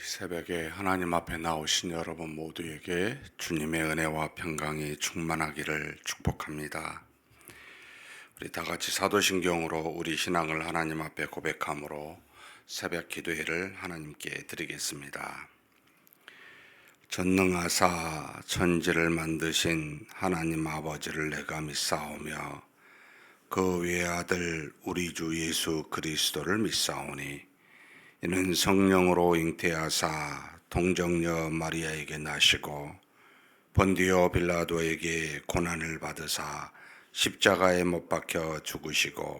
새벽에 하나님 앞에 나오신 여러분 모두에게 주님의 은혜와 평강이 충만하기를 축복합니다. 우리 다 같이 사도신경으로 우리 신앙을 하나님 앞에 고백함으로 새벽 기도회를 하나님께 드리겠습니다. 전능하사 천지를 만드신 하나님 아버지를 내가 믿사오며 그 외아들 우리 주 예수 그리스도를 믿사오니 이는 성령으로 잉태하사 동정녀 마리아에게 나시고 본디오 빌라도에게 고난을 받으사 십자가에 못 박혀 죽으시고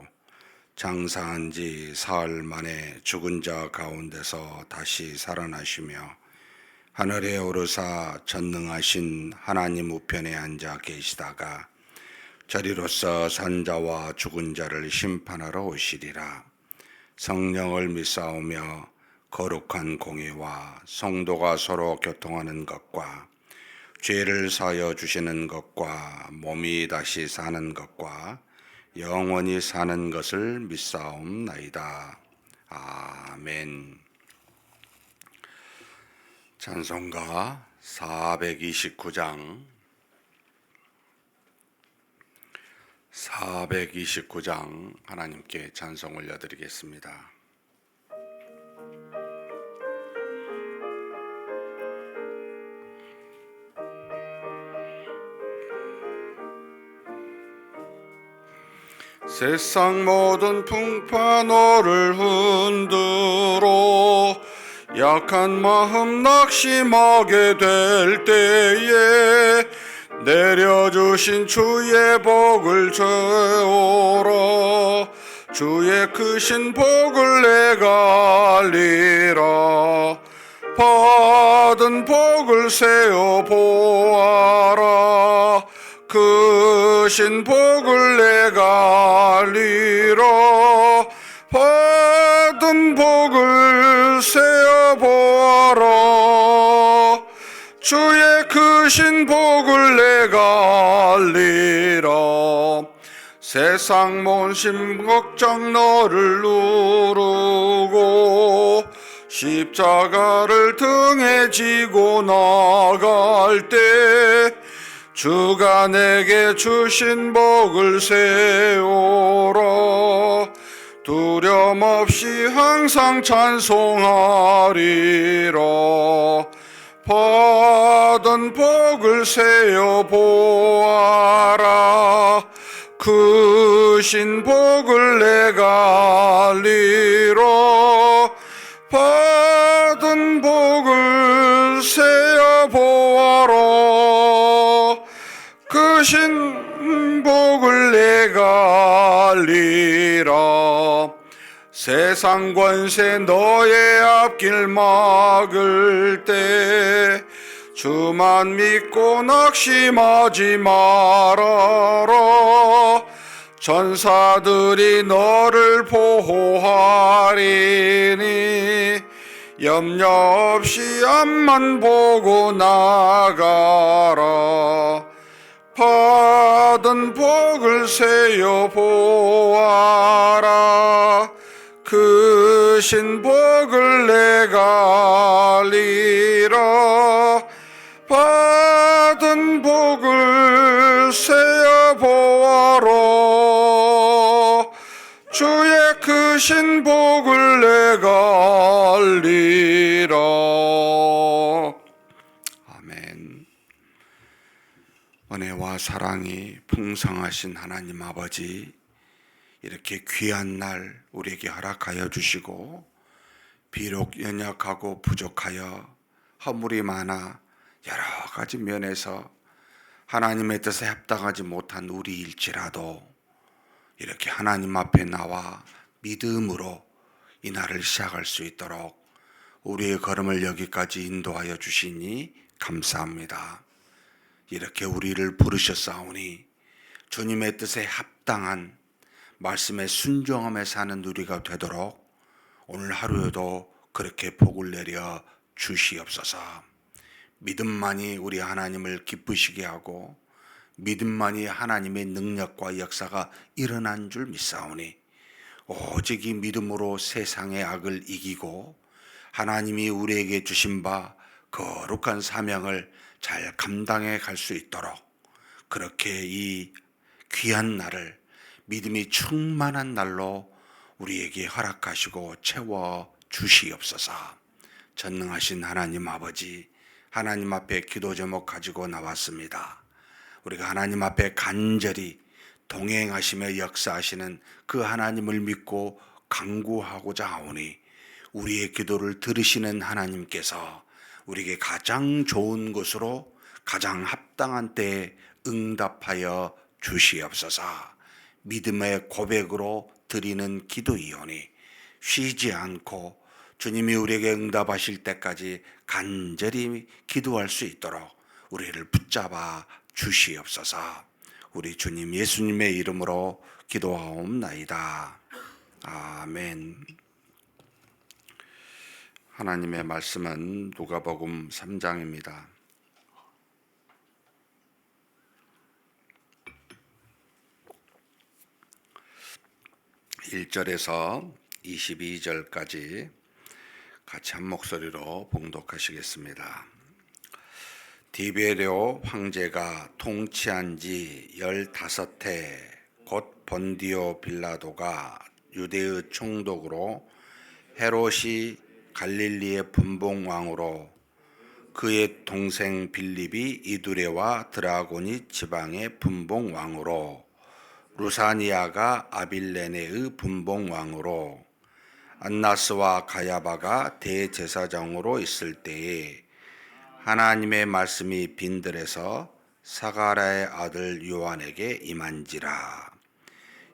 장사한 지 사흘 만에 죽은 자 가운데서 다시 살아나시며 하늘에 오르사 전능하신 하나님 우편에 앉아 계시다가 저리로서 산자와 죽은 자를 심판하러 오시리라. 성령을 믿사오며 거룩한 공의와 성도가 서로 교통하는 것과 죄를 사하여 주시는 것과 몸이 다시 사는 것과 영원히 사는 것을 믿사옵나이다. 아멘. 찬송가 429장 하나님께 찬송 올려드리겠습니다. 세상 모든 풍파 너를 흔들어 약한 마음 낙심하게 될 때에 내려주신 주의 복을 채우라. 주의 크신 복을 내가 알리라. 받은 복을 세어 보아라. 크신 복을 내가 알리라. 받은 복을 세어 보아라. 주의 크신 복을 내가 알리라. 세상 mon심 걱정 너를 누르고 십자가를 등에 지고 나갈 때 주가 내게 주신 복을 세우라. 두려움 없이 항상 찬송하리라. 받은 복을 세어 보아라. 크신 복을 내가 알리라. 받은 복을 세어 보아라. 크신 복을 내가 알리라. 세상 권세 너의 앞길 막을 때 주만 믿고 낙심하지 말아라. 전사들이 너를 보호하리니 염려 없이 앞만 보고 나가라. 받은 복을 세어 보아라. 크신 복을 내가 알리라. 받은 복을 세어 보아라. 주의 크신 복을 내가 알리라. 아멘. 은혜와 사랑이 풍성하신 하나님 아버지, 이렇게 귀한 날 우리에게 허락하여 주시고 비록 연약하고 부족하여 허물이 많아 여러 가지 면에서 하나님의 뜻에 합당하지 못한 우리일지라도 이렇게 하나님 앞에 나와 믿음으로 이 날을 시작할 수 있도록 우리의 걸음을 여기까지 인도하여 주시니 감사합니다. 이렇게 우리를 부르셨사오니 주님의 뜻에 합당한 말씀에 순종하며 사는 우리가 되도록 오늘 하루에도 그렇게 복을 내려 주시옵소서. 믿음만이 우리 하나님을 기쁘시게 하고 믿음만이 하나님의 능력과 역사가 일어난 줄 믿사오니 오직 이 믿음으로 세상의 악을 이기고 하나님이 우리에게 주신 바 거룩한 사명을 잘 감당해 갈 수 있도록 그렇게 이 귀한 날을 믿음이 충만한 날로 우리에게 허락하시고 채워 주시옵소서. 전능하신 하나님 아버지, 하나님 앞에 기도 제목 가지고 나왔습니다. 우리가 하나님 앞에 간절히 동행하시며 역사하시는 그 하나님을 믿고 간구하고자 하오니 우리의 기도를 들으시는 하나님께서 우리에게 가장 좋은 곳으로 가장 합당한 때에 응답하여 주시옵소서. 믿음의 고백으로 드리는 기도이오니 쉬지 않고 주님이 우리에게 응답하실 때까지 간절히 기도할 수 있도록 우리를 붙잡아 주시옵소서. 우리 주님 예수님의 이름으로 기도하옵나이다. 아멘. 하나님의 말씀은 누가복음 3장입니다. 1절에서 22절까지 같이 한 목소리로 봉독하시겠습니다. 디베레오 황제가 통치한 지 15해 곧 본디오 빌라도가 유대의 총독으로 헤롯이 갈릴리의 분봉왕으로 그의 동생 빌립이 이두레와 드라고니 지방의 분봉왕으로 루사니아가 아빌레네의 분봉왕으로 안나스와 가야바가 대제사장으로 있을 때에 하나님의 말씀이 빈들에서 사가랴의 아들 요한에게 임한지라.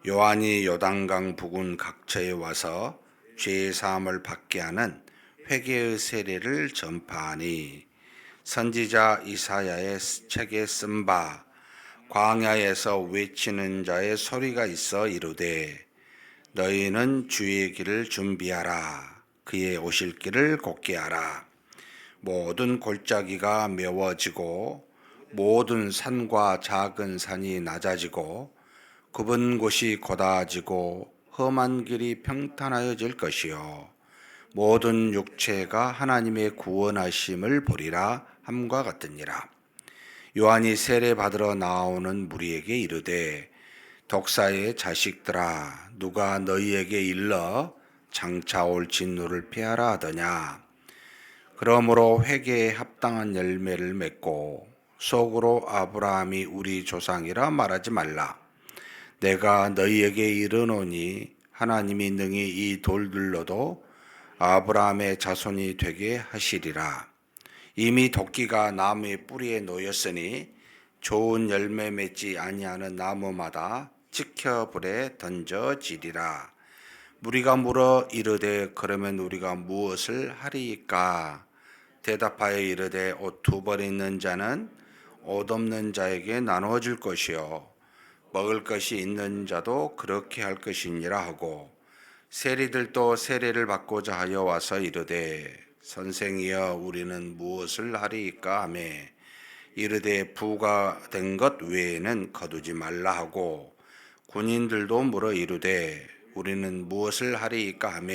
요한이 요단강 부근 각처에 와서 죄 사함을 받게 하는 회개의 세례를 전파하니 선지자 이사야의 책에 쓴 바 광야에서 외치는 자의 소리가 있어 이르되 너희는 주의 길을 준비하라. 그의 오실 길을 곧게 하라. 모든 골짜기가 메워지고 모든 산과 작은 산이 낮아지고 굽은 곳이 곧아지고 험한 길이 평탄하여질 것이요 모든 육체가 하나님의 구원하심을 보리라 함과 같으니라. 요한이 세례 받으러 나오는 무리에게 이르되 독사의 자식들아 누가 너희에게 일러 장차 올 진노를 피하라 하더냐. 그러므로 회개에 합당한 열매를 맺고 속으로 아브라함이 우리 조상이라 말하지 말라. 내가 너희에게 이르노니 하나님이 능히 이 돌들로도 아브라함의 자손이 되게 하시리라. 이미 도끼가 나무의 뿌리에 놓였으니 좋은 열매 맺지 아니하는 나무마다 찍혀 불에 던져지리라. 무리가 물어 이르되 그러면 우리가 무엇을 하리이까? 대답하여 이르되 옷 2벌 있는 자는 옷 없는 자에게 나누어 줄 것이요 먹을 것이 있는 자도 그렇게 할 것이니라 하고 세리들도 세례를 받고자 하여 와서 이르되 선생이여 우리는 무엇을 하리이까 하며 이르되 부과된 것 외에는 거두지 말라 하고 군인들도 물어 이르되 우리는 무엇을 하리이까 하며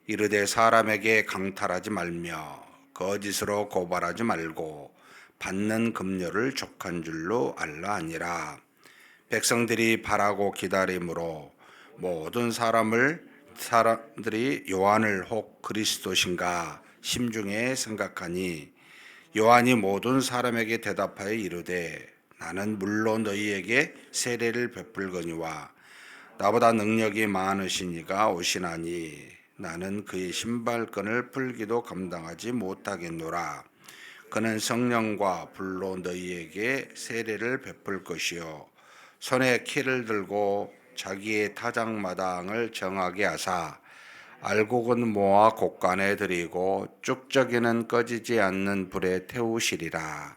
이르되 사람에게 강탈하지 말며 거짓으로 고발하지 말고 받는 급료를 족한 줄로 알라 하니라. 백성들이 바라고 기다림으로 모든 사람들이 요한을 혹 그리스도신가 심중에 생각하니 요한이 모든 사람에게 대답하여 이르되 나는 물론 너희에게 세례를 베풀거니와 나보다 능력이 많으신 이가 오시나니 나는 그의 신발끈을 풀기도 감당하지 못하겠노라. 그는 성령과 불로 너희에게 세례를 베풀 것이요 손에 키를 들고 자기의 타작마당을 정하게 하사 알곡은 모아 곡간에 들이고 쭉저기는 꺼지지 않는 불에 태우시리라.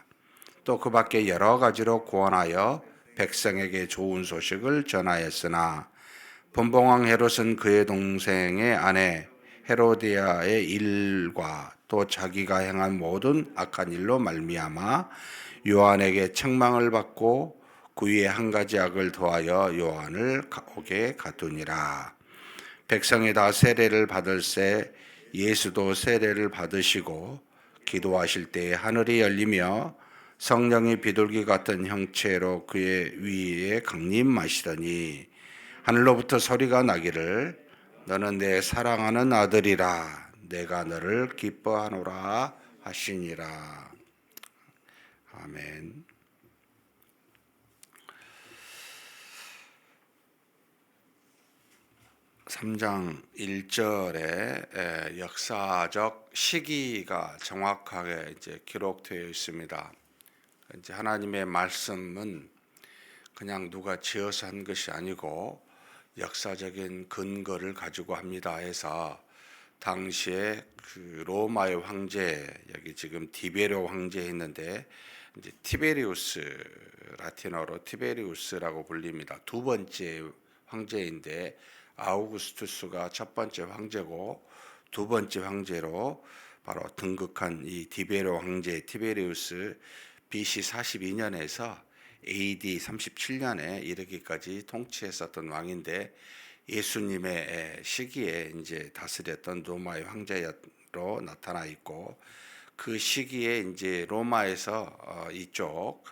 또 그 밖에 여러 가지로 구원하여 백성에게 좋은 소식을 전하였으나 분봉왕 헤롯은 그의 동생의 아내 헤로디아의 일과 또 자기가 행한 모든 악한 일로 말미암아 요한에게 책망을 받고 그 위에 한 가지 악을 더하여 요한을 옥에 가두니라. 백성이 다 세례를 받을새 예수도 세례를 받으시고 기도하실 때에 하늘이 열리며 성령이 비둘기 같은 형체로 그의 위에 강림하시더니 하늘로부터 소리가 나기를 너는 내 사랑하는 아들이라 내가 너를 기뻐하노라 하시니라. 아멘. 3장 1절에 역사적 시기가 정확하게 이제 기록되어 있습니다. 이제 하나님의 말씀은 그냥 누가 지어서 한 것이 아니고 역사적인 근거를 가지고 합니다 해서 당시에 그 로마의 황제, 여기 지금 디베rio 황제 했는데 이제 티베리우스, 라틴어로 티베리우스라고 불립니다. 두 번째 황제인데 아우구스투스가 첫 번째 황제고 두 번째 황제로 바로 등극한 이 디베rio 황제 티베리우스 BC 42년에서 AD 37년에 이르기까지 통치했었던 왕인데 예수님의 시기에 이제 다스렸던 로마의 황제로 나타나 있고 그 시기에 이제 로마에서 이쪽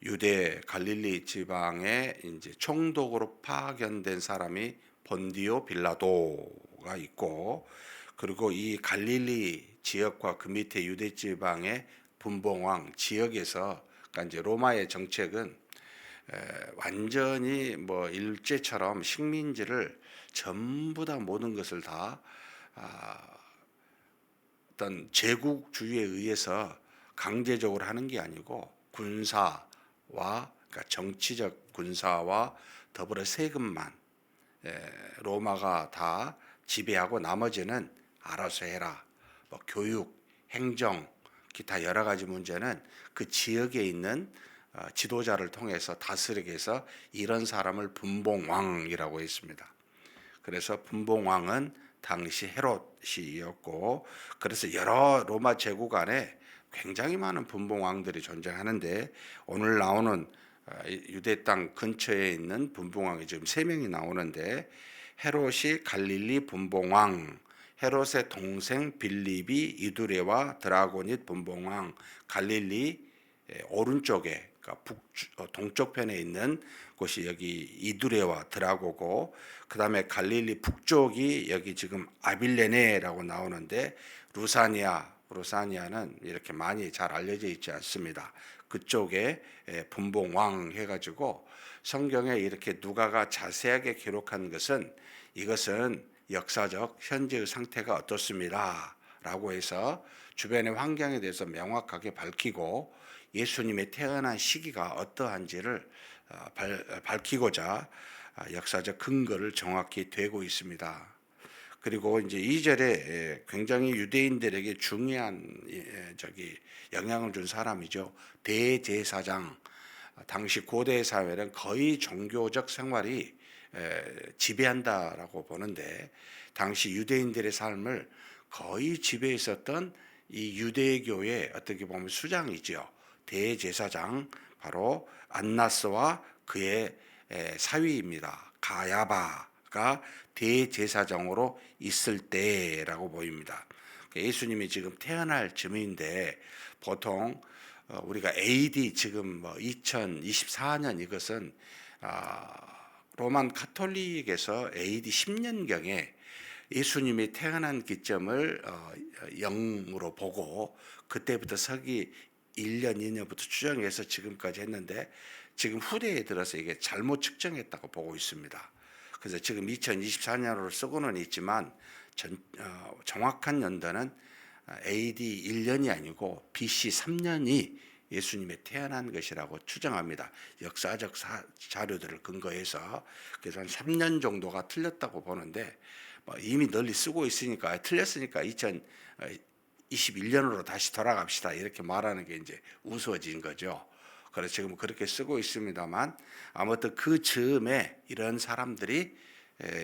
유대 갈릴리 지방에 이제 총독으로 파견된 사람이 본디오 빌라도가 있고 그리고 이 갈릴리 지역과 그 밑에 유대 지방의 분봉왕 지역에서 그러니까 이제 로마의 정책은 완전히 뭐 일제처럼 식민지를 전부 다 모든 것을 다 어떤 제국주의에 의해서 강제적으로 하는 게 아니고 군사와 그러니까 정치적 군사와 더불어 세금만 로마가 다 지배하고 나머지는 알아서 해라. 뭐 교육, 행정, 기타 여러 가지 문제는 그 지역에 있는 지도자를 통해서 다스리게 해서 이런 사람을 분봉왕이라고 했습니다. 그래서 분봉왕은 당시 헤롯이었고 그래서 여러 로마 제국 안에 굉장히 많은 분봉왕들이 존재하는데 오늘 나오는 유대 땅 근처에 있는 분봉왕이 지금 3명이 나오는데 헤롯이 갈릴리 분봉왕, 헤롯의 동생 빌립이 이두레와 드라고닛 분봉왕, 갈릴리 오른쪽에 그러니까 동쪽 편에 있는 곳이 여기 이두레와 드라고고 그다음에 갈릴리 북쪽이 여기 지금 아빌레네라고 나오는데 루사니아는 이렇게 많이 잘 알려져 있지 않습니다. 그쪽에 분봉왕 해가지고 성경에 이렇게 누가가 자세하게 기록한 것은 이것은 역사적 현재의 상태가 어떻습니다 라고 해서 주변의 환경에 대해서 명확하게 밝히고 예수님의 태어난 시기가 어떠한지를 밝히고자 역사적 근거를 정확히 되고 있습니다. 그리고 이제 2절에 굉장히 유대인들에게 중요한 영향을 준 사람이죠. 대제사장. 당시 고대 사회는 거의 종교적 생활이 지배한다라고 보는데 당시 유대인들의 삶을 거의 지배했었던 이 유대교의 어떻게 보면 수장이죠. 대제사장 바로 안나스와 그의 사위입니다. 가야바가 대제사장으로 있을 때라고 보입니다. 예수님이 지금 태어날 즈음인데 보통 우리가 AD 지금 2024년 이것은 로만 카톨릭에서 AD 10년경에 예수님이 태어난 기점을 0으로 보고 그때부터 서기 1년, 2년부터 추정해서 지금까지 했는데 지금 후대에 들어서 이게 잘못 측정했다고 보고 있습니다. 그래서 지금 2024년으로 쓰고는 있지만 정확한 연도는 AD 1년이 아니고 BC 3년이 예수님의 태어난 것이라고 추정합니다. 역사적 자료들을 근거해서 그래서 한 3년 정도가 틀렸다고 보는데 이미 널리 쓰고 있으니까 틀렸으니까 2021년으로 다시 돌아갑시다 이렇게 말하는 게 이제 우스워진 거죠. 그래서 지금 그렇게 쓰고 있습니다만 아무튼 그 즈음에 이런 사람들이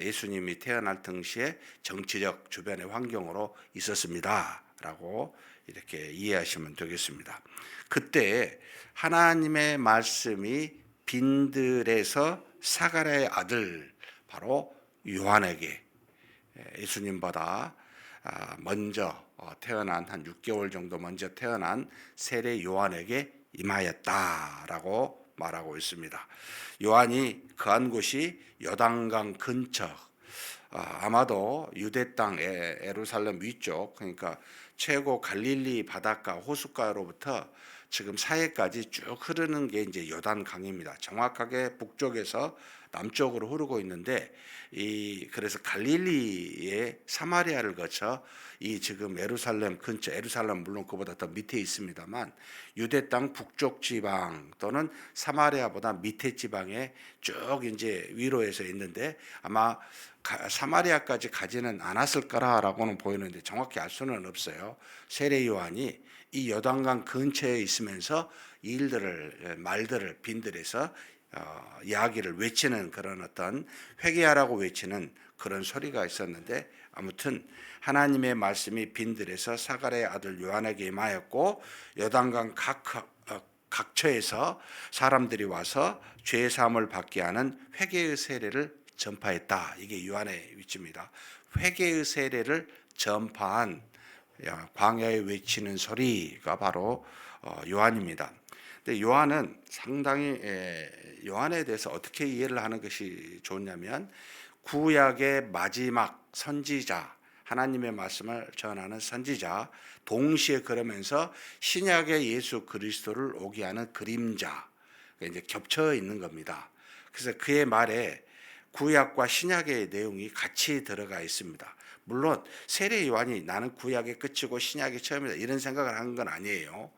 예수님이 태어날 당시에 정치적 주변의 환경으로 있었습니다라고 이렇게 이해하시면 되겠습니다. 그때 하나님의 말씀이 빈들에서 사가랴의 아들 바로 요한에게 예수님보다 먼저 태어난 한 6개월 정도 먼저 태어난 세례 요한에게 임하였다라고 말하고 있습니다. 요한이 거한 곳이 요단강 근처, 아마도 유대 땅 예루살렘 위쪽, 그러니까 최고 갈릴리 바닷가 호숫가로부터 지금 사해까지 쭉 흐르는 게 이제 요단강입니다. 정확하게 북쪽에서 남쪽으로 흐르고 있는데, 그래서 갈릴리의 사마리아를 거쳐 이 지금 예루살렘 근처, 예루살렘 물론 그보다 더 밑에 있습니다만 유대 땅 북쪽 지방 또는 사마리아보다 밑에 지방에 쭉 이제 위로에서 있는데, 아마 사마리아까지 가지는 않았을 거라고는 보이는데 정확히 알 수는 없어요. 세례 요한이 이 요단강 근처에 있으면서 말들을 빈들에서 이야기를 외치는 그런 어떤 회개하라고 외치는 그런 소리가 있었는데, 아무튼 하나님의 말씀이 빈들에서 사가랴의 아들 요한에게 임하였고 요단강 각처에서 사람들이 와서 죄 사함을 받게 하는 회개의 세례를 전파했다. 이게 요한의 위치입니다. 회개의 세례를 전파한 광야에 외치는 소리가 바로 요한입니다. 근데 요한은 상당히 요한에 대해서 어떻게 이해를 하는 것이 좋냐면, 구약의 마지막 선지자, 하나님의 말씀을 전하는 선지자, 동시에 그러면서 신약의 예수 그리스도를 오게 하는 그림자, 이제 겹쳐 있는 겁니다. 그래서 그의 말에 구약과 신약의 내용이 같이 들어가 있습니다. 물론 세례 요한이 나는 구약의 끝이고 신약의 처음이다 이런 생각을 한 건 아니에요.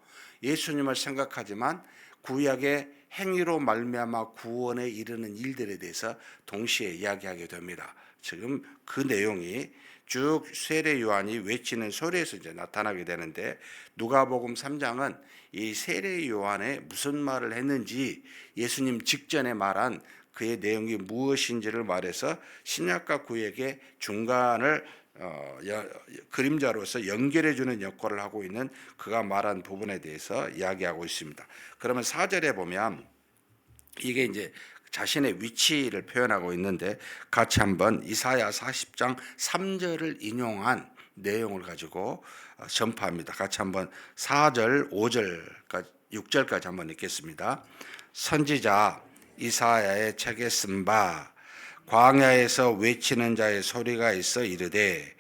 예수님을 생각하지만 구약의 행위로 말미암아 구원에 이르는 일들에 대해서 동시에 이야기하게 됩니다. 지금 그 내용이 쭉 세례 요한이 외치는 소리에서 이제 나타나게 되는데, 누가복음 3장은 이 세례 요한의 무슨 말을 했는지, 예수님 직전에 말한 그의 내용이 무엇인지를 말해서 신약과 구약의 중간을 그림자로서 연결해 주는 역할을 하고 있는 그가 말한 부분에 대해서 이야기하고 있습니다. 그러면 4절에 보면 이게 이제 자신의 위치를 표현하고 있는데, 같이 한번 이사야 40장 3절을 인용한 내용을 가지고 전파합니다. 같이 한번 4절, 5절까지 6절까지 한번 읽겠습니다. 선지자 이사야의 책에 쓴 바 광야에서 외치는 자의 소리가 있어 이르되,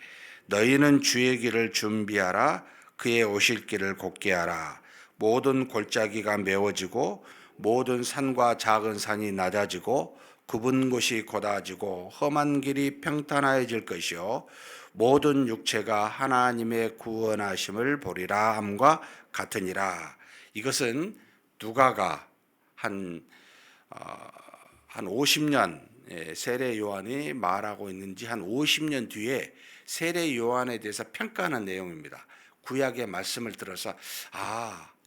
너희는 주의 길을 준비하라. 그의 오실 길을 곧게 하라. 모든 골짜기가 메워지고 모든 산과 작은 산이 낮아지고 굽은 곳이 곧아지고 험한 길이 평탄하여질 것이요 모든 육체가 하나님의 구원하심을 보리라 함과 같으니라. 이것은 누가가 한 50년 세례 요한이 말하고 있는지 한 50년 뒤에 세례 요한에 대해서 평가하는 내용입니다. 구약의 말씀을 들어서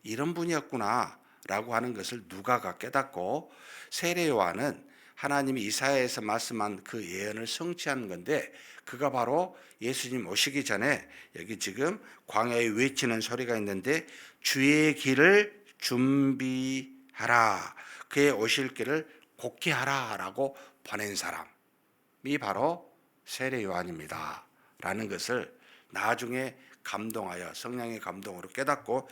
이런 분이었구나 라고 하는 것을 누가가 깨닫고, 세례 요한은 하나님이 이사야에서 말씀한 그 예언을 성취한 건데, 그가 바로 예수님 오시기 전에 여기 지금 광야에 외치는 소리가 있는데, 주의 길을 준비하라, 그의 오실 길을 곧게 하라 라고 보낸 사람이 바로 세례 요한입니다 라는 것을 나중에 감동하여 성령의 감동으로 깨닫고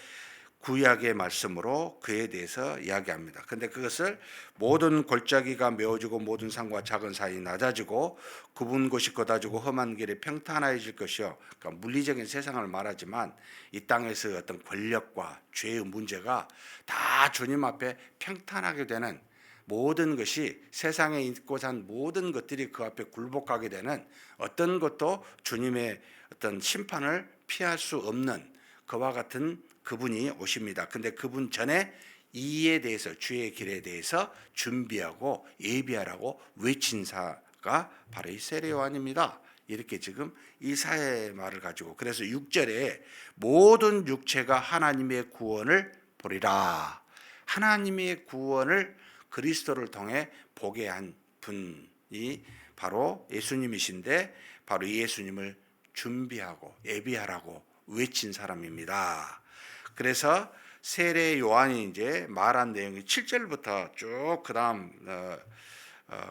구약의 말씀으로 그에 대해서 이야기합니다. 근데 그것을 모든 골짜기가 메워지고 모든 산과 작은 산이 낮아지고 굽은 곳이 곧아지고 험한 길이 평탄해질 것이요. 그러니까 물리적인 세상을 말하지만 이 땅에서 어떤 권력과 죄의 문제가 다 주님 앞에 평탄하게 되는, 모든 것이 세상에 있고자 한 모든 것들이 그 앞에 굴복하게 되는, 어떤 것도 주님의 어떤 심판을 피할 수 없는 그와 같은 그분이 오십니다. 근데 그분 전에 이에 대해서, 주의 길에 대해서 준비하고 예비하라고 외친 사가 바로 이 세례 요한입니다. 이렇게 지금 이사야의 말을 가지고, 그래서 6절에 모든 육체가 하나님의 구원을 보리라. 하나님의 구원을 그리스도를 통해 보게 한 분이 바로 예수님이신데, 바로 이 예수님을 준비하고 예비하라고 외친 사람입니다. 그래서 세례 요한이 이제 말한 내용이 7절부터 쭉 그다음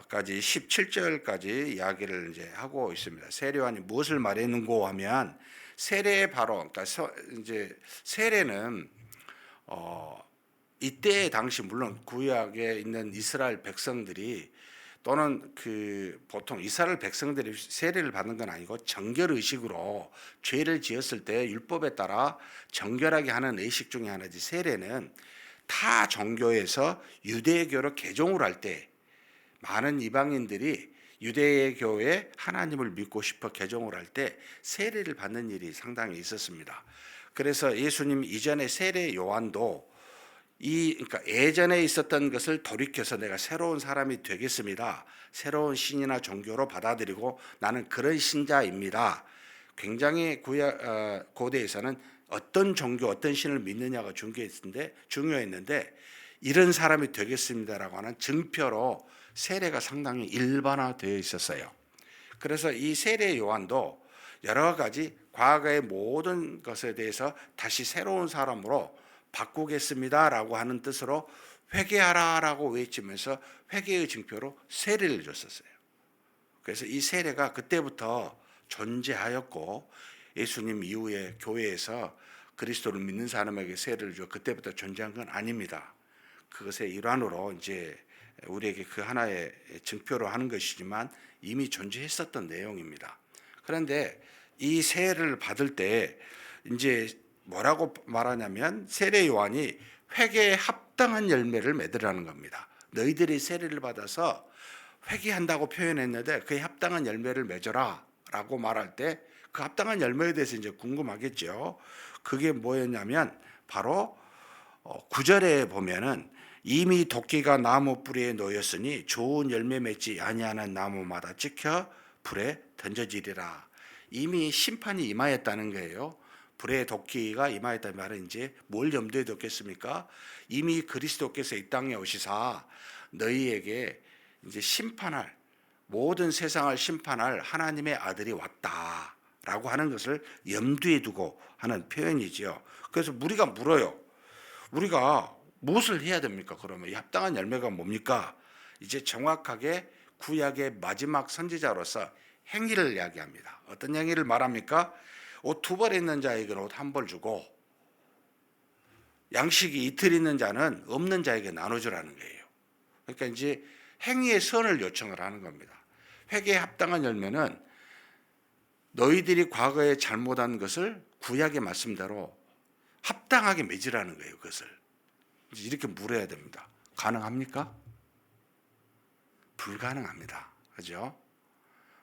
까지 17절까지 이야기를 이제 하고 있습니다. 세례요한이 무엇을 말했는고 하면 세례 바로 그러니까 이제 세례는 이때 당시 물론 구약에 있는 이스라엘 백성들이 또는 그 보통 이스라엘 백성들이 세례를 받는 건 아니고 정결 의식으로 죄를 지었을 때 율법에 따라 정결하게 하는 의식 중에 하나지. 세례는 타 종교에서 유대교로 개종을 할 때 많은 이방인들이 유대교에 하나님을 믿고 싶어 개종을 할 때 세례를 받는 일이 상당히 있었습니다. 그래서 예수님 이전에 세례 요한도 그러니까 예전에 있었던 것을 돌이켜서 내가 새로운 사람이 되겠습니다. 새로운 신이나 종교로 받아들이고 나는 그런 신자입니다. 굉장히 고대에서는 어떤 종교, 어떤 신을 믿느냐가 중요했는데 이런 사람이 되겠습니다라고 하는 증표로 세례가 상당히 일반화되어 있었어요. 그래서 이 세례 요한도 여러 가지 과거의 모든 것에 대해서 다시 새로운 사람으로 바꾸겠습니다라고 하는 뜻으로 회개하라라고 외치면서 회개의 증표로 세례를 줬었어요. 그래서 이 세례가 그때부터 존재하였고 예수님 이후에 교회에서 그리스도를 믿는 사람에게 세례를 줘 그때부터 존재한 건 아닙니다. 그것의 일환으로 이제 우리에게 그 하나의 증표로 하는 것이지만 이미 존재했었던 내용입니다. 그런데 이 세례를 받을 때 이제 뭐라고 말하냐면 세례 요한이 회개에 합당한 열매를 맺으라는 겁니다. 너희들이 세례를 받아서 회개한다고 표현했는데 그에 합당한 열매를 맺어라 라고 말할 때 그 합당한 열매에 대해서 이제 궁금하겠죠. 그게 뭐였냐면 바로 9절에 보면은 이미 도끼가 나무 뿌리에 놓였으니 좋은 열매 맺지 아니하는 나무마다 찍혀 불에 던져지리라. 이미 심판이 임하였다는 거예요. 불의 도끼가 임하였다는 말은 이제 뭘 염두에 뒀겠습니까? 이미 그리스도께서 이 땅에 오시사 너희에게 이제 심판할 모든 세상을 심판할 하나님의 아들이 왔다라고 하는 것을 염두에 두고 하는 표현이지요. 그래서 우리가 물어요. 우리가 무엇을 해야 됩니까? 그러면 이 합당한 열매가 뭡니까? 이제 정확하게 구약의 마지막 선지자로서 행위를 이야기합니다. 어떤 행위를 말합니까? 옷 2벌 있는 자에게는 옷 1벌 주고 양식이 이틀 있는 자는 없는 자에게 나눠주라는 거예요. 그러니까 이제 행위의 선을 요청을 하는 겁니다. 회개에 합당한 열매는 너희들이 과거에 잘못한 것을 구약의 말씀대로 합당하게 맺으라는 거예요. 그것을 이렇게 물어야 됩니다. 가능합니까? 불가능합니다. 그죠?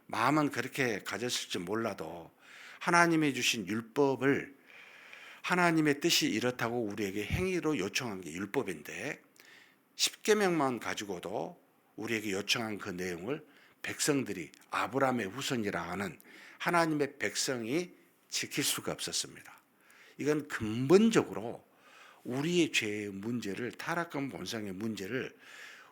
마음은 그렇게 가졌을지 몰라도 하나님이 주신 율법을 하나님의 뜻이 이렇다고 우리에게 행위로 요청한 게 율법인데 10계명만 가지고도 우리에게 요청한 그 내용을 백성들이 아브라함의 후손이라 하는 하나님의 백성이 지킬 수가 없었습니다. 이건 근본적으로 우리의 죄의 문제를 타락한 본성의 문제를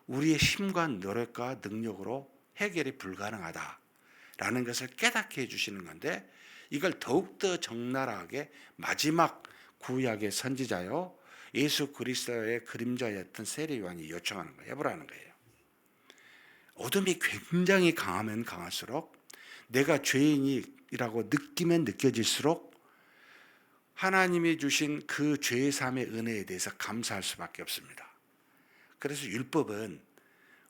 우리의 힘과 노력과 능력으로 해결이 불가능하다라는 것을 깨닫게 해주시는 건데 이걸 더욱더 적나라하게 마지막 구약의 선지자요 예수 그리스도의 그림자였던 세례 요한이 요청하는 거예요. 해보라는 거예요. 어둠이 굉장히 강하면 강할수록 내가 죄인이라고 느끼면 느껴질수록 하나님이 주신 그 죄의 삶의 은혜에 대해서 감사할 수밖에 없습니다. 그래서 율법은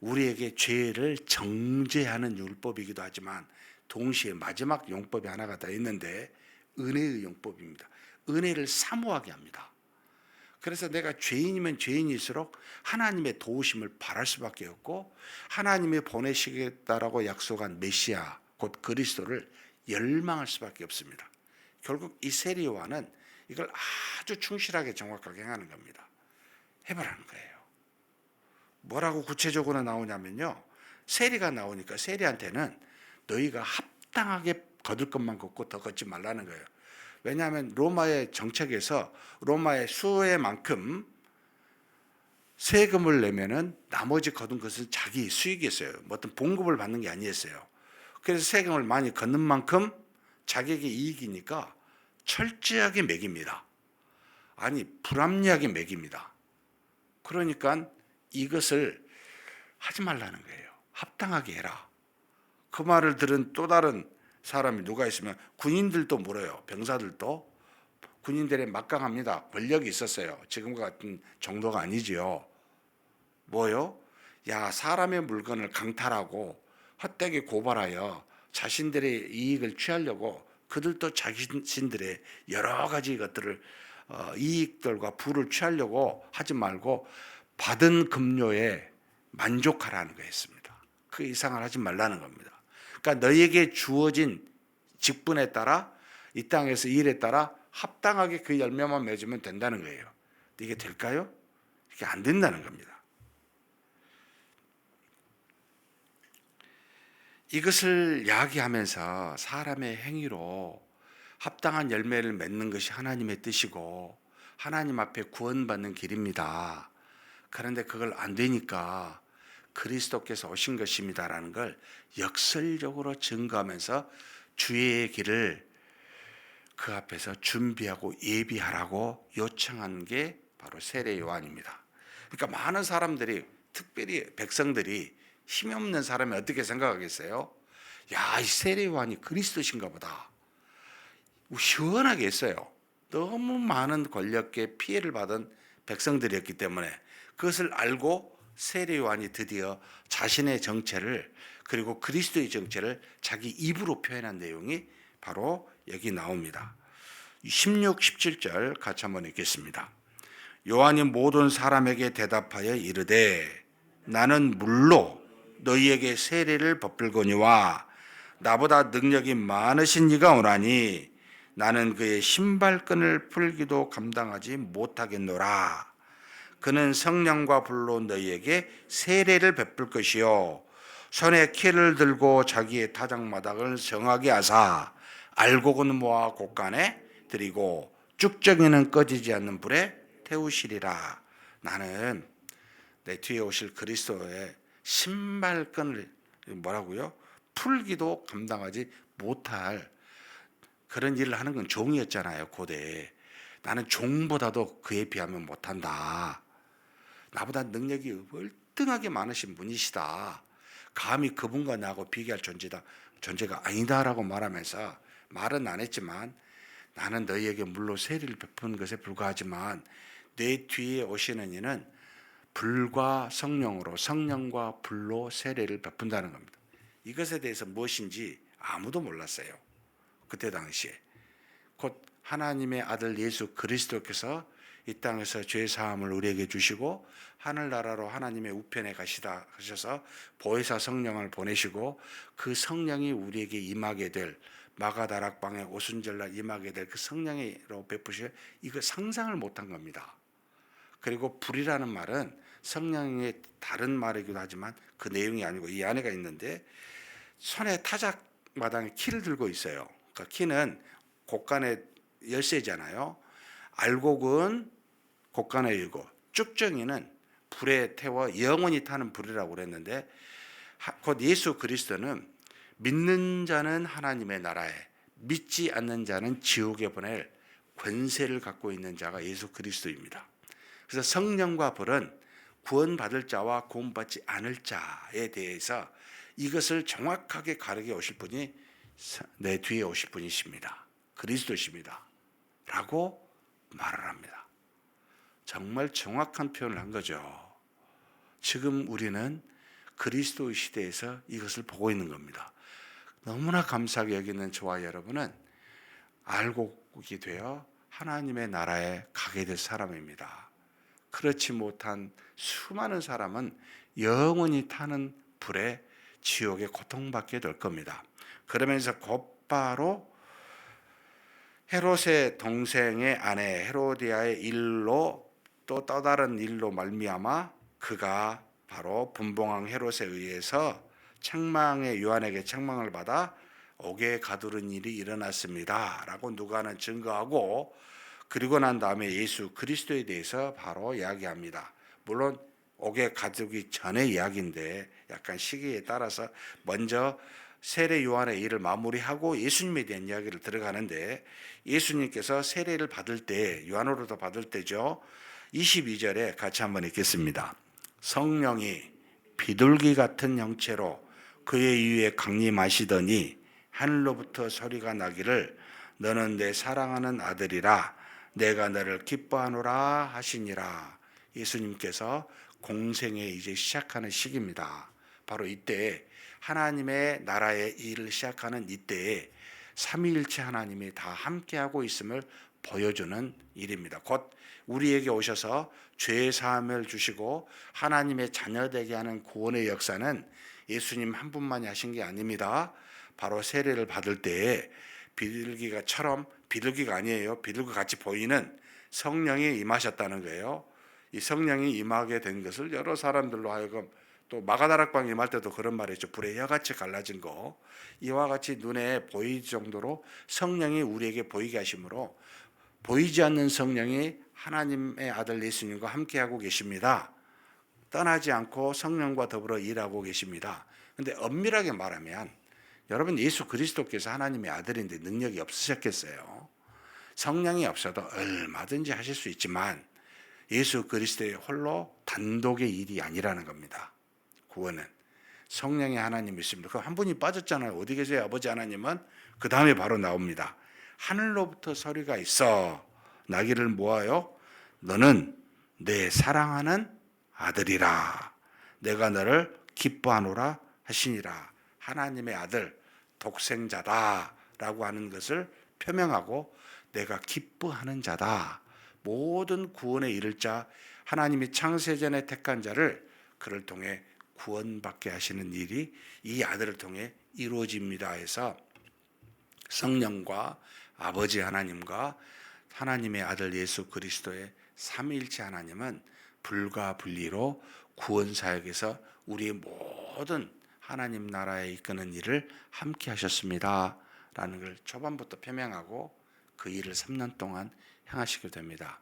우리에게 죄를 정죄하는 율법이기도 하지만 동시에 마지막 용법이 하나가 더 있는데 은혜의 용법입니다. 은혜를 사모하게 합니다. 그래서 내가 죄인이면 죄인일수록 하나님의 도우심을 바랄 수밖에 없고 하나님이 보내시겠다라고 약속한 메시아 곧 그리스도를 열망할 수밖에 없습니다. 결국 이 세례 요한은 이걸 아주 충실하게 정확하게 행하는 겁니다. 해보라는 거예요. 뭐라고 구체적으로 나오냐면요. 세리가 나오니까 세리한테는 너희가 합당하게 거둘 것만 걷고 더 걷지 말라는 거예요. 왜냐하면 로마의 정책에서 로마의 수혜만큼 세금을 내면은 나머지 거둔 것은 자기 수익이었어요. 뭐 어떤 봉급을 받는 게 아니었어요. 그래서 세금을 많이 걷는 만큼 자기에게 이익이니까 철저하게 매깁니다. 아니 불합리하게 매깁니다. 그러니까 이것을 하지 말라는 거예요. 합당하게 해라. 그 말을 들은 또 다른 사람이 누가 있으면 군인들도 물어요. 병사들도. 군인들이 막강합니다. 권력이 있었어요. 지금과 같은 정도가 아니지요. 뭐요? 야, 사람의 물건을 강탈하고 헛되게 고발하여 자신들의 이익을 취하려고 그들도 자신들의 여러 가지 것들을 이익들과 부를 취하려고 하지 말고 받은 급료에 만족하라는 거였습니다. 그 이상을 하지 말라는 겁니다. 그러니까 너희에게 주어진 직분에 따라 이 땅에서 일에 따라 합당하게 그 열매만 맺으면 된다는 거예요. 이게 될까요? 이게 안 된다는 겁니다. 이것을 이야기하면서 사람의 행위로 합당한 열매를 맺는 것이 하나님의 뜻이고 하나님 앞에 구원받는 길입니다. 그런데 그걸 안 되니까 그리스도께서 오신 것입니다라는 걸 역설적으로 증거하면서 주의 길을 그 앞에서 준비하고 예비하라고 요청한 게 바로 세례 요한입니다. 그러니까 많은 사람들이, 특별히 백성들이, 힘이 없는 사람이 어떻게 생각하겠어요? 야, 이 세례 요한이 그리스도신가 보다. 시원하게 했어요. 너무 많은 권력계 피해를 받은 백성들이었기 때문에 그것을 알고 세례 요한이 드디어 자신의 정체를, 그리고 그리스도의 정체를 자기 입으로 표현한 내용이 바로 여기 나옵니다. 16, 17절 같이 한번 읽겠습니다. 요한이 모든 사람에게 대답하여 이르되 나는 물로 너희에게 세례를 베풀거니와 나보다 능력이 많으신 이가 오나니 나는 그의 신발끈을 풀기도 감당하지 못하겠노라. 그는 성령과 불로 너희에게 세례를 베풀 것이요 손에 키를 들고 자기의 타작마당을 정하게 하사 알곡은 모아 곳간에 들이고 쭉정이는 꺼지지 않는 불에 태우시리라. 나는 내 뒤에 오실 그리스도의 신발끈을 뭐라고요? 풀기도 감당하지 못할 그런 일을 하는 건 종이었잖아요, 고대에. 나는 종보다도 그에 비하면 못한다. 나보다 능력이 월등하게 많으신 분이시다. 감히 그분과 나하고 비교할 존재가 아니다라고 말하면서, 말은 안 했지만 나는 너희에게 물로 세례를 베푸는 것에 불과하지만 내 뒤에 오시는 이는 불과 성령으로, 성령과 불로 세례를 베푼다는 겁니다. 이것에 대해서 무엇인지 아무도 몰랐어요. 그때 당시에. 곧 하나님의 아들 예수 그리스도께서 이 땅에서 죄 사함을 우리에게 주시고 하늘나라로 하나님의 우편에 가셔서 보혜사 성령을 보내시고 그 성령이 우리에게 임하게 될, 마가다락방에 오순절날 임하게 될 그 성령으로 베푸실, 이거 상상을 못한 겁니다. 그리고 불이라는 말은 성령의 다른 말이기도 하지만 그 내용이 아니고 이 안에가 있는데, 손에 타작마당에 키를 들고 있어요. 그러니까 키는 곡간의 열쇠잖아요. 알곡은 곡간에 열고 쭉정이는 불에 태워 영원히 타는 불이라고 그랬는데, 곧 예수 그리스도는 믿는 자는 하나님의 나라에, 믿지 않는 자는 지옥에 보낼 권세를 갖고 있는 자가 예수 그리스도입니다. 그래서 성령과 불은 구원받을 자와 구원받지 않을 자에 대해서 이것을 정확하게 가르쳐 오실 분이 내 뒤에 오실 분이십니다. 그리스도십니다. 라고 말을 합니다. 정말 정확한 표현을 한 거죠. 지금 우리는 그리스도의 시대에서 이것을 보고 있는 겁니다. 너무나 감사하게 여기는 저와 여러분은 알곡이 되어 하나님의 나라에 가게 될 사람입니다. 그렇지 못한 수많은 사람은 영원히 타는 불에 지옥에 고통받게 될 겁니다. 그러면서 곧바로 헤롯의 동생의 아내 헤로디아의 일로, 또 다른 일로 말미암아 그가 바로 분봉왕 헤롯에 의해서 요한에게 책망을 받아 옥에 가두는 일이 일어났습니다 라고 누가는 증거하고, 그리고 난 다음에 예수 그리스도에 대해서 바로 이야기합니다. 물론 옥에 가두기 전의 이야기인데 약간 시기에 따라서 먼저 세례 요한의 일을 마무리하고 예수님에 대한 이야기를 들어가는데, 예수님께서 세례를 받을 때, 요한으로부터 받을 때죠. 22절에 같이 한번 읽겠습니다. 성령이 비둘기 같은 형체로 그의 위에 강림하시더니 하늘로부터 소리가 나기를 너는 내 사랑하는 아들이라 내가 너를 기뻐하노라 하시니라. 예수님께서 공생에 이제 시작하는 시기입니다. 바로 이때 하나님의 나라의 일을 시작하는 이때에 삼위일체 하나님이 다 함께하고 있음을 보여주는 일입니다. 곧 우리에게 오셔서 죄 사함을 주시고 하나님의 자녀되게 하는 구원의 역사는 예수님 한 분만이 하신 게 아닙니다. 바로 세례를 받을 때에 비둘기가 아니에요. 비둘기 같이 보이는 성령이 임하셨다는 거예요. 이 성령이 임하게 된 것을 여러 사람들로 하여금, 또 마가다락방 임할 때도 그런 말이죠. 불의 혀같이 갈라진 거, 이와 같이 눈에 보일 정도로 성령이 우리에게 보이게 하심으로 보이지 않는 성령이 하나님의 아들 예수님과 함께하고 계십니다. 떠나지 않고 성령과 더불어 일하고 계십니다. 그런데 엄밀하게 말하면 여러분, 예수 그리스도께서 하나님의 아들인데 능력이 없으셨겠어요? 성령이 없어도 얼마든지 하실 수 있지만 예수 그리스도의 홀로 단독의 일이 아니라는 겁니다. 구원은 성령의 하나님이 있습니다. 그 한 분이 빠졌잖아요. 어디 계세요 아버지 하나님은? 그 다음에 바로 나옵니다. 하늘로부터 소리가 있어 나기를 모아요. 너는 내 사랑하는 아들이라. 내가 너를 기뻐하노라 하시니라. 하나님의 아들, 독생자다라고 하는 것을 표명하고 내가 기뻐하는 자다. 모든 구원에 이를 자, 하나님이 창세전에 택한 자를 그를 통해 구원받게 하시는 일이 이 아들을 통해 이루어집니다 해서 성령과 아버지 하나님과 하나님의 아들 예수 그리스도의 삼위일체 하나님은 불가분리로 구원 사역에서 우리의 모든 하나님 나라에 이끄는 일을 함께 하셨습니다 라는 걸 초반부터 표명하고 그 일을 3년 동안 행하시게 됩니다.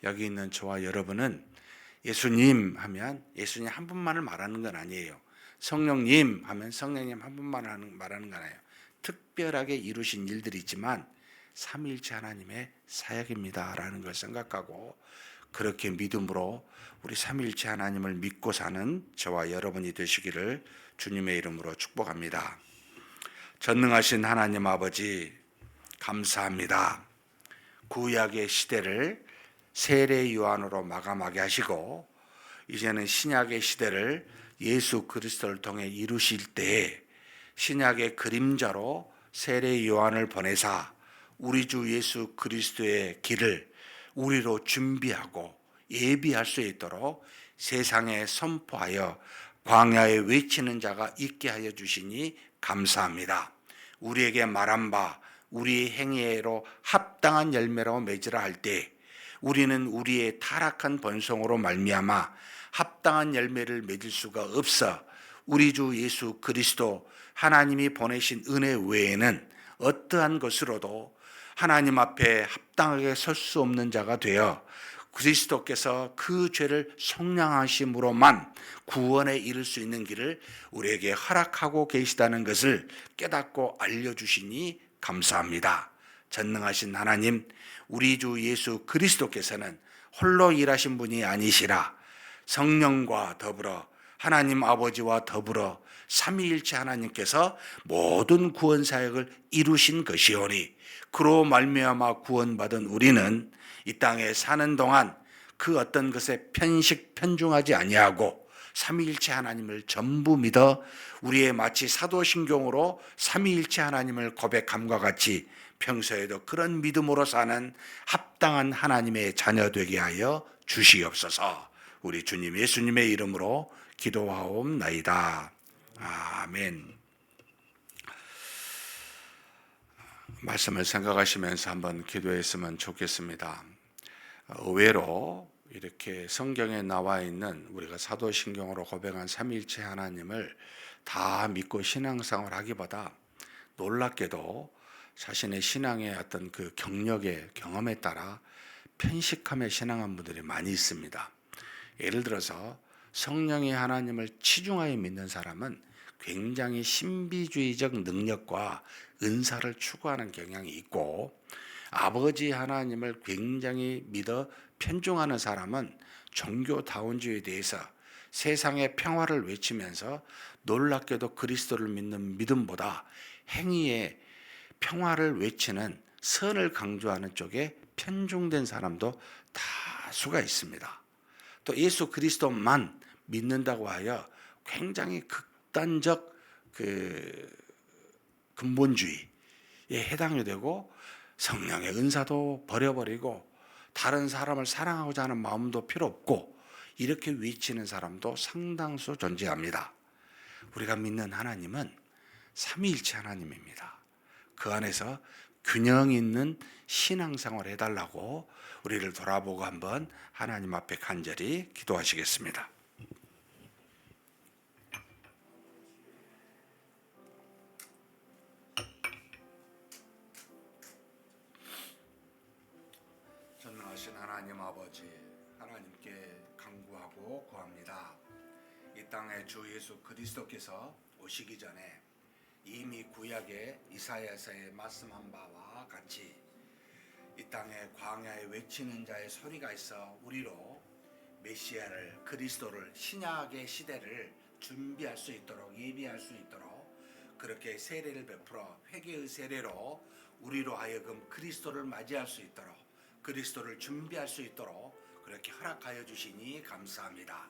여기 있는 저와 여러분은 예수님 하면 예수님 한 분만을 말하는 건 아니에요. 성령님 하면 성령님 한 분만 말하는 건 아니에요. 특별하게 이루신 일들이 있지만 삼위일체 하나님의 사역입니다 라는 걸 생각하고 그렇게 믿음으로 우리 삼위일체 하나님을 믿고 사는 저와 여러분이 되시기를 주님의 이름으로 축복합니다. 전능하신 하나님 아버지, 감사합니다. 구약의 시대를 세례 요한으로 마감하게 하시고 이제는 신약의 시대를 예수 그리스도를 통해 이루실 때에 신약의 그림자로 세례 요한을 보내사 우리 주 예수 그리스도의 길을 우리로 준비하고 예비할 수 있도록 세상에 선포하여 광야에 외치는 자가 있게 하여 주시니 감사합니다. 우리에게 말한 바 우리의 행위로 합당한 열매로 맺으라 할 때 우리는 우리의 타락한 본성으로 말미암아 합당한 열매를 맺을 수가 없어 우리 주 예수 그리스도 하나님이 보내신 은혜 외에는 어떠한 것으로도 하나님 앞에 합당하게 설 수 없는 자가 되어 그리스도께서 그 죄를 속량하심으로만 구원에 이를 수 있는 길을 우리에게 허락하고 계시다는 것을 깨닫고 알려주시니 감사합니다. 전능하신 하나님, 우리 주 예수 그리스도께서는 홀로 일하신 분이 아니시라 성령과 더불어 하나님 아버지와 더불어 삼위일체 하나님께서 모든 구원 사역을 이루신 것이오니 그로 말미암아 구원받은 우리는 이 땅에 사는 동안 그 어떤 것에 편중하지 아니하고 삼위일체 하나님을 전부 믿어 우리의 마치 사도신경으로 삼위일체 하나님을 고백함과 같이 평소에도 그런 믿음으로 사는 합당한 하나님의 자녀 되게 하여 주시옵소서. 우리 주님 예수님의 이름으로 기도하옵나이다. 아멘. 말씀을 생각하시면서 한번 기도했으면 좋겠습니다. 의외로 이렇게 성경에 나와 있는 우리가 사도신경으로 고백한 삼위일체 하나님을 다 믿고 신앙생활 하기보다 놀랍게도 자신의 신앙의 어떤 그 경험에 따라 편식함에 신앙한 분들이 많이 있습니다. 예를 들어서 성령의 하나님을 치중하여 믿는 사람은 굉장히 신비주의적 능력과 은사를 추구하는 경향이 있고 아버지 하나님을 굉장히 믿어 편중하는 사람은 종교다원주의에 대해서 세상의 평화를 외치면서 놀랍게도 그리스도를 믿는 믿음보다 행위의 평화를 외치는 선을 강조하는 쪽에 편중된 사람도 다수가 있습니다. 또 예수 그리스도만 믿는다고 하여 굉장히 극단적 근본주의에 해당이 되고 성령의 은사도 버려버리고 다른 사람을 사랑하고자 하는 마음도 필요 없고 이렇게 외치는 사람도 상당수 존재합니다. 우리가 믿는 하나님은 삼위일체 하나님입니다. 그 안에서 균형 있는 신앙생활을 해달라고 우리를 돌아보고 한번 하나님 앞에 간절히 기도하시겠습니다. 전능하신 하나님 아버지, 하나님께 간구하고 구합니다. 이 땅에 주 예수 그리스도께서 오시기 전에 이미 구약의 이사야서에 말씀한 바와 같이 이 땅에 광야에 외치는 자의 소리가 있어 우리로 메시아를 그리스도를 신약의 시대를 준비할 수 있도록 예비할 수 있도록 그렇게 세례를 베풀어 회개의 세례로 우리로 하여금 그리스도를 맞이할 수 있도록 그리스도를 준비할 수 있도록 그렇게 허락하여 주시니 감사합니다.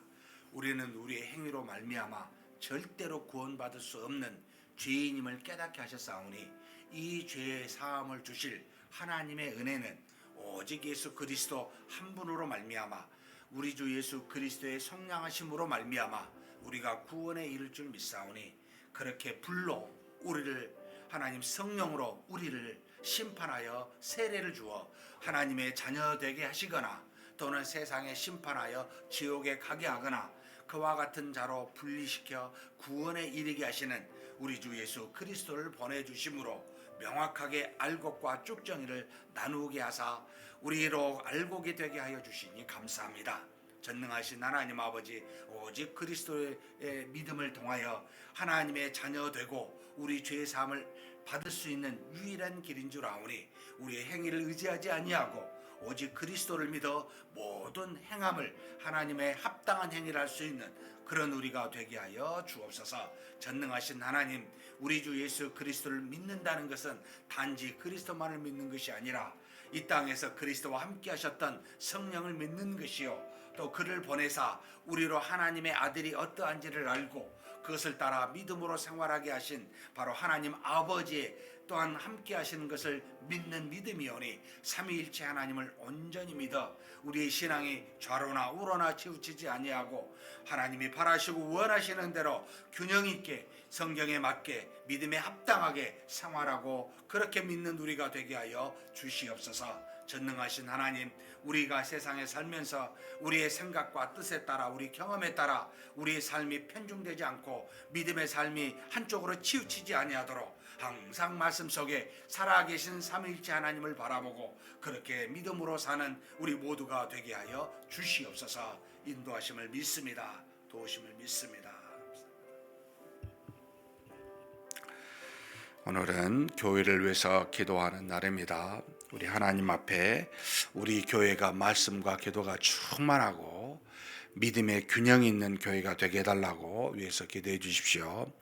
우리는 우리의 행위로 말미암아 절대로 구원받을 수 없는 죄인임을 깨닫게 하셨사오니 이 죄의 사함을 주실 하나님의 은혜는 오직 예수 그리스도 한 분으로 말미암아 우리 주 예수 그리스도의 성량하심으로 말미암아 우리가 구원에 이를 줄 믿사오니 그렇게 불로 우리를 하나님 성령으로 우리를 심판하여 세례를 주어 하나님의 자녀 되게 하시거나 또는 세상에 심판하여 지옥에 가게 하거나 그와 같은 자로 분리시켜 구원에 이르게 하시는 우리 주 예수 그리스도를 보내주심으로 명확하게 알곡과 쭉정이를 나누게 하사 우리로 알곡이 되게 하여 주시니 감사합니다. 전능하신 하나님 아버지, 오직 그리스도의 믿음을 통하여 하나님의 자녀 되고 우리 죄 사함을 받을 수 있는 유일한 길인 줄 아오니 우리의 행위를 의지하지 아니하고 오직 그리스도를 믿어 모든 행함을 하나님의 합당한 행위를 할 수 있는 그런 우리가 되게 하여 주옵소서. 전능하신 하나님, 우리 주 예수 그리스도를 믿는다는 것은 단지 그리스도만을 믿는 것이 아니라 이 땅에서 그리스도와 함께 하셨던 성령을 믿는 것이요 또 그를 보내사 우리로 하나님의 아들이 어떠한지를 알고 그것을 따라 믿음으로 생활하게 하신 바로 하나님 아버지의 또한 함께 하시는 것을 믿는 믿음이오니 삼위일체 하나님을 온전히 믿어 우리의 신앙이 좌로나 우로나 치우치지 아니하고 하나님이 바라시고 원하시는 대로 균형 있게 성경에 맞게 믿음에 합당하게 생활하고 그렇게 믿는 우리가 되게 하여 주시옵소서. 전능하신 하나님, 우리가 세상에 살면서 우리의 생각과 뜻에 따라 우리 경험에 따라 우리의 삶이 편중되지 않고 믿음의 삶이 한쪽으로 치우치지 아니하도록 항상 말씀 속에 살아계신 삼위일체 하나님을 바라보고 그렇게 믿음으로 사는 우리 모두가 되게 하여 주시옵소서. 인도하심을 믿습니다. 도우심을 믿습니다. 오늘은 교회를 위해서 기도하는 날입니다. 우리 하나님 앞에 우리 교회가 말씀과 기도가 충만하고 믿음의 균형 있는 교회가 되게 해달라고 위해서 기도해 주십시오.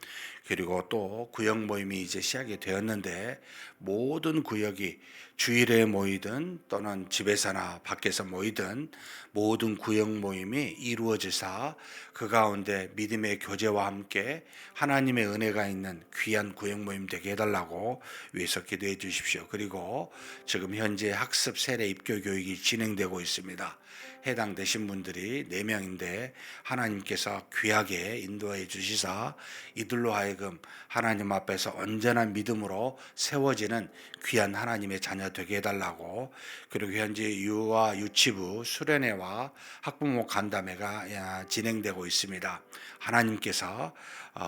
그리고 또 구역 모임이 이제 시작이 되었는데 모든 구역이 주일에 모이든 또는 집에서나 밖에서 모이든 모든 구역 모임이 이루어지사 그 가운데 믿음의 교제와 함께 하나님의 은혜가 있는 귀한 구역 모임 되게 해달라고 위해서 기도해 주십시오. 그리고 지금 현재 학습 세례 입교 교육이 진행되고 있습니다. 해당되신 분들이 4명인데 하나님께서 귀하게 인도해 주시사 이들로 하여금 하나님 앞에서 온전한 믿음으로 세워지는 귀한 하나님의 자녀 되게 해달라고, 그리고 현재 유아 유치부 수련회와 학부모 간담회가 진행되고 있습니다. 하나님께서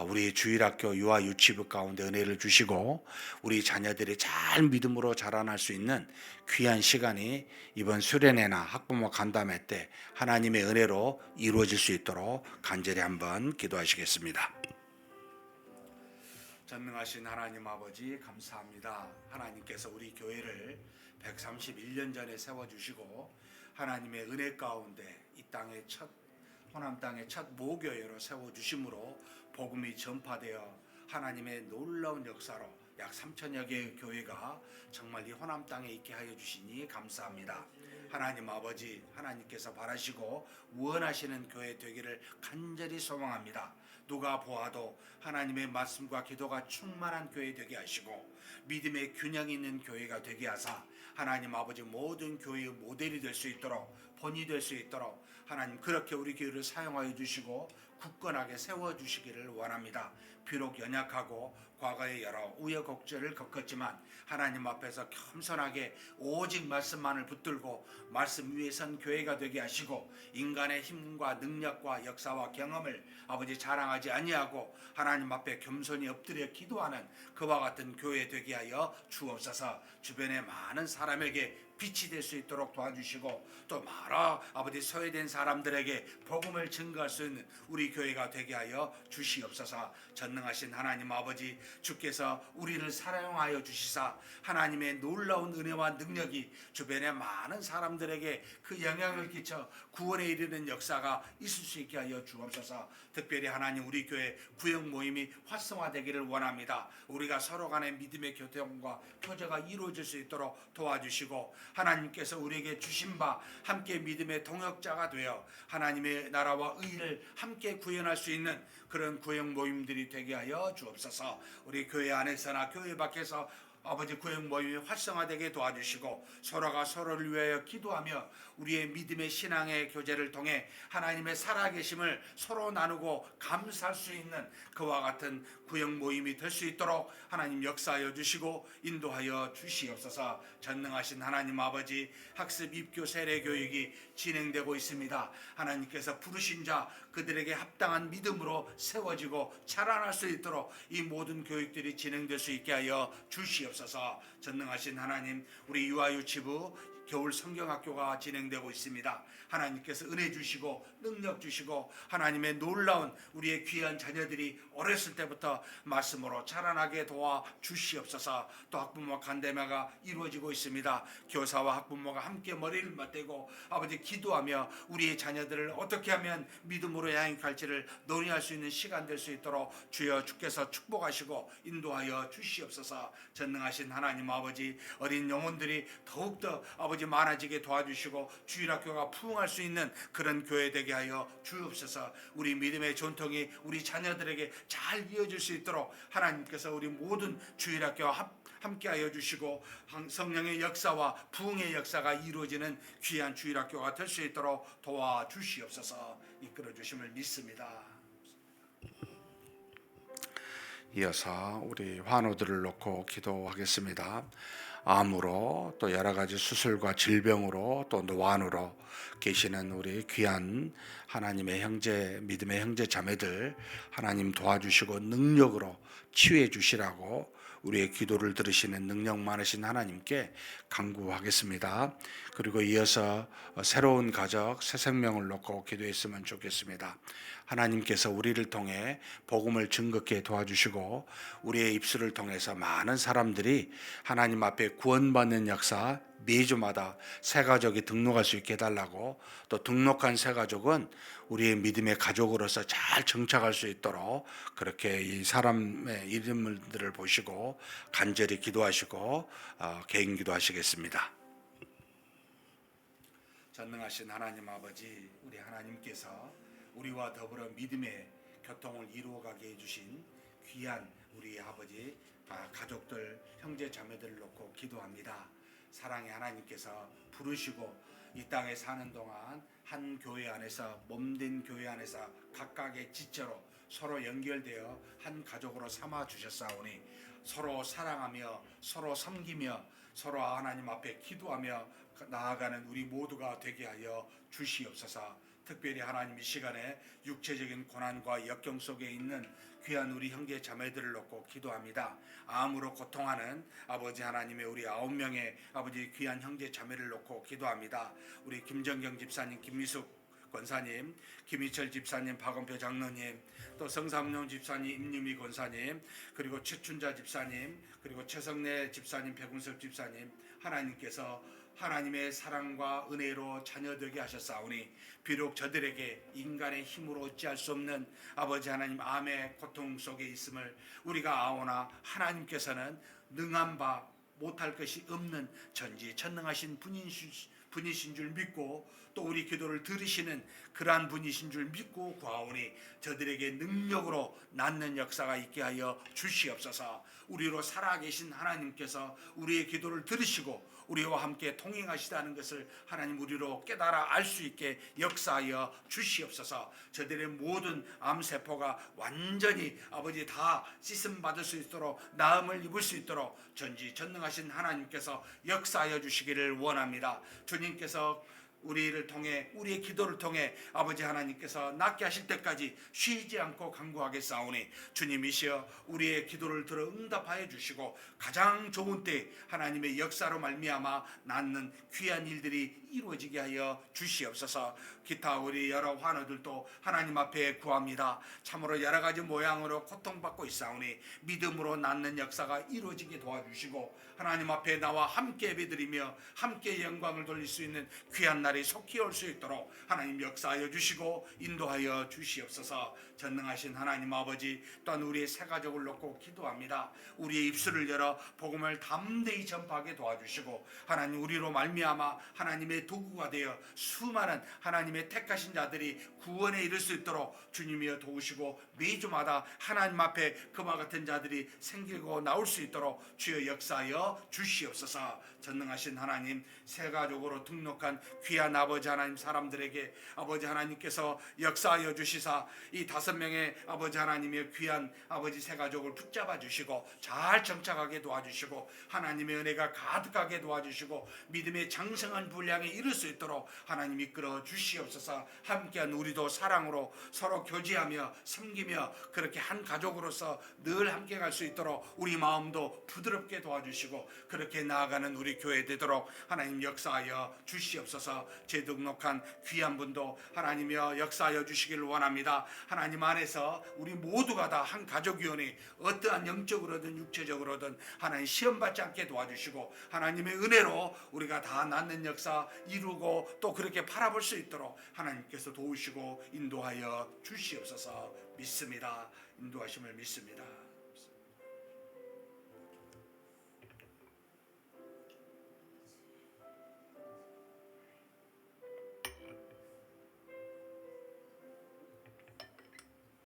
우리 주일학교 유아 유치부 가운데 은혜를 주시고 우리 자녀들이 잘 믿음으로 자라날 수 있는 귀한 시간이 이번 수련회나 학부모 간담회 때 하나님의 은혜로 이루어질 수 있도록 간절히 한번 기도하시겠습니다. 전능하신 하나님 아버지 감사합니다. 하나님께서 우리 교회를 131년 전에 세워주시고 하나님의 은혜 가운데 이 땅의 첫 호남 땅의 첫 모교회로 세워주심으로 복음이 전파되어 하나님의 놀라운 역사로 약 3천여 개의 교회가 정말 이 호남 땅에 있게 하여 주시니 감사합니다. 하나님 아버지, 하나님께서 바라시고 원하시는 교회 되기를 간절히 소망합니다. 누가 보아도 하나님의 말씀과 기도가 충만한 교회 되게 하시고 믿음의 균형 있는 교회가 되게 하사 하나님 아버지 모든 교회의 모델이 될 수 있도록 본이 될 수 있도록 하나님 그렇게 우리 교회를 사용하여 주시고 굳건하게 세워주시기를 원합니다. 비록 연약하고 과거에 여러 우여곡절을 겪었지만 하나님 앞에서 겸손하게 오직 말씀만을 붙들고 말씀 위에 선 교회가 되게 하시고 인간의 힘과 능력과 역사와 경험을 아버지 자랑하지 아니하고 하나님 앞에 겸손히 엎드려 기도하는 그와 같은 교회 되게 하여 주옵소서. 주변의 많은 사람에게 빛이 될 수 있도록 도와주시고 또 많은 아버지 소외된 사람들에게 복음을 증거할 수 있는 우리 교회가 되게 하여 주시옵소서. 전능하신 하나님 아버지, 주께서 우리를 사랑하여 주시사 하나님의 놀라운 은혜와 능력이 주변의 많은 사람들에게 그 영향을 끼쳐 구원에 이르는 역사가 있을 수 있게 하여 주옵소서. 특별히 하나님 우리 교회 구역 모임이 활성화되기를 원합니다. 우리가 서로 간의 믿음의 교통과 교제가 이루어질 수 있도록 도와주시고 하나님께서 우리에게 주신 바 함께 믿음의 동역자가 되어 하나님의 나라와 의를 함께 구현할 수 있는 그런 구역 모임들이 되게 하여 주옵소서. 우리 교회 안에서나 교회 밖에서 아버지 구역 모임이 활성화되게 도와주시고 서로가 서로를 위하여 기도하며 우리의 믿음의 신앙의 교제를 통해 하나님의 살아계심을 서로 나누고 감사할 수 있는 그와 같은 구역 모임이 될 수 있도록 하나님 역사하여 주시고 인도하여 주시옵소서. 전능하신 하나님 아버지, 학습 입교 세례 교육이 진행되고 있습니다. 하나님께서 부르신 자 그들에게 합당한 믿음으로 세워지고 자라날 수 있도록 이 모든 교육들이 진행될 수 있게 하여 주시옵소서. 전능하신 하나님, 우리 유아유치부 겨울 성경학교가 진행되고 있습니다. 하나님께서 은혜 주시고 능력 주시고 하나님의 놀라운 우리의 귀한 자녀들이 어렸을 때부터 말씀으로 자라나게 도와 주시옵소서. 또 학부모 간담회가 이루어지고 있습니다. 교사와 학부모가 함께 머리를 맞대고 아버지 기도하며 우리의 자녀들을 어떻게 하면 믿음으로 양육할지를 논의할 수 있는 시간 될 수 있도록 주여 주께서 축복하시고 인도하여 주시옵소서. 전능하신 하나님 아버지, 어린 영혼들이 더욱더 아버지 많아지게 도와주시고 주일학교가 부흥할 수 있는 그런 교회 되게 하여 주옵소서. 우리 믿음의 전통이 우리 자녀들에게 잘 이어질 수 있도록 하나님께서 우리 모든 주일학교와 함께하여 주시고 성령의 역사와 부흥의 역사가 이루어지는 귀한 주일학교가 될 수 있도록 도와주시옵소서. 이끌어 주심을 믿습니다. 이어서 우리 환우들을 놓고 기도하겠습니다. 암으로 또 여러 가지 수술과 질병으로 또 노안으로 계시는 우리 귀한 하나님의 형제, 믿음의 형제 자매들 하나님 도와주시고 능력으로 치유해 주시라고 우리의 기도를 들으시는 능력 많으신 하나님께 간구하겠습니다. 그리고 이어서 새로운 가족, 새 생명을 놓고 기도했으면 좋겠습니다. 하나님께서 우리를 통해 복음을 증거케 도와주시고 우리의 입술을 통해서 많은 사람들이 하나님 앞에 구원받는 역사 매주마다 새 가족이 등록할 수 있게 해달라고, 또 등록한 새 가족은 우리의 믿음의 가족으로서 잘 정착할 수 있도록 그렇게 이 사람의 이름들을 보시고 간절히 기도하시고 개인 기도하시겠습니다. 전능하신 하나님 아버지, 우리 하나님께서 우리와 더불어 믿음의 교통을 이루어가게 해주신 귀한 우리 아버지 가족들, 형제 자매들을 놓고 기도합니다. 사랑의 하나님께서 부르시고 이 땅에 사는 동안 한 교회 안에서, 몸된 교회 안에서 각각의 지체로 서로 연결되어 한 가족으로 삼아 주셨사오니 서로 사랑하며 서로 섬기며 서로 하나님 앞에 기도하며 나아가는 우리 모두가 되게 하여 주시옵소서. 특별히 하나님 이 시간에 육체적인 고난과 역경 속에 있는 귀한 우리 형제 자매들을 놓고 기도합니다. 암으로 고통하는 아버지 하나님의 우리 9명의 아버지 귀한 형제 자매를 놓고 기도합니다. 우리 김정경 집사님, 김미숙 권사님, 김희철 집사님, 박원표 장로님, 또 성삼룡 집사님, 임유미 권사님, 그리고 최춘자 집사님, 그리고 최성래 집사님, 백운섭 집사님, 하나님께서 하나님의 사랑과 은혜로 자녀되게 하셨사오니 비록 저들에게 인간의 힘으로 어찌할 수 없는 아버지 하나님 암의 고통 속에 있음을 우리가 아오나 하나님께서는 능한 바 못할 것이 없는 전지전능하신 분이신 줄 믿고 또 우리 기도를 들으시는 그러한 분이신 줄 믿고 구하오니 저들에게 능력으로 낫는 역사가 있게 하여 주시옵소서. 우리로 살아계신 하나님께서 우리의 기도를 들으시고 우리와 함께 동행하시다는 것을 하나님 우리로 깨달아 알 수 있게 역사하여 주시옵소서. 저들의 모든 암세포가 완전히 아버지 다 씻음 받을 수 있도록 나음을 입을 수 있도록 전지전능하신 하나님께서 역사하여 주시기를 원합니다. 주님께서 우리를 통해 우리의 기도를 통해 아버지 하나님께서 낫게 하실 때까지 쉬지 않고 간구하겠사오니 주님이시여 우리의 기도를 들어 응답하여 주시고 가장 좋은 때 하나님의 역사로 말미암아 낫는 귀한 일들이 이루어지게 하여 주시옵소서. 기타 우리 여러 환우들도 하나님 앞에 구합니다. 참으로 여러 가지 모양으로 고통받고 있사오니 믿음으로 낫는 역사가 이루어지게 도와주시고 하나님 앞에 나와 함께 예배드리며 함께 영광을 돌릴 수 있는 귀한 날이 속히 올 수 있도록 하나님 역사하여 주시고 인도하여 주시옵소서. 전능하신 하나님 아버지 또한 우리의 새 가족을 놓고 기도합니다. 우리의 입술을 열어 복음을 담대히 전파하게 도와주시고 하나님 우리로 말미암아 하나님의 도구가 되어 수많은 하나님의 택하신 자들이 구원에 이를 수 있도록 주님이여 도우시고 매주마다 하나님 앞에 그와 같은 자들이 생기고 나올 수 있도록 주여 역사하여 주시옵소서. 전능하신 하나님 새 가족으로 등록한 귀한 아버지 하나님 사람들에게 아버지 하나님께서 역사하여 주시사 이 5명의 아버지 하나님의 귀한 아버지 새 가족을 붙잡아 주시고 잘 정착하게 도와주시고 하나님의 은혜가 가득하게 도와주시고 믿음의 장성한 분량에 이를 수 있도록 하나님 이끌어 주시옵소서. 함께한 우리도 사랑으로 서로 교제하며 섬기며 그렇게 한 가족으로서 늘 함께 갈 수 있도록 우리 마음도 부드럽게 도와주시고 그렇게 나아가는 우리 교회 되도록 하나님 역사하여 주시옵소서. 재등록한 귀한 분도 하나님이여 역사하여 주시기를 원합니다. 하나님 안에서 우리 모두가 다 한 가족이오니 어떠한 영적으로든 육체적으로든 하나님 시험받지 않게 도와주시고 하나님의 은혜로 우리가 다 낫는 역사 이루고 또 그렇게 바라볼 수 있도록 하나님께서 도우시고 인도하여 주시옵소서. 믿습니다. 인도하심을 믿습니다.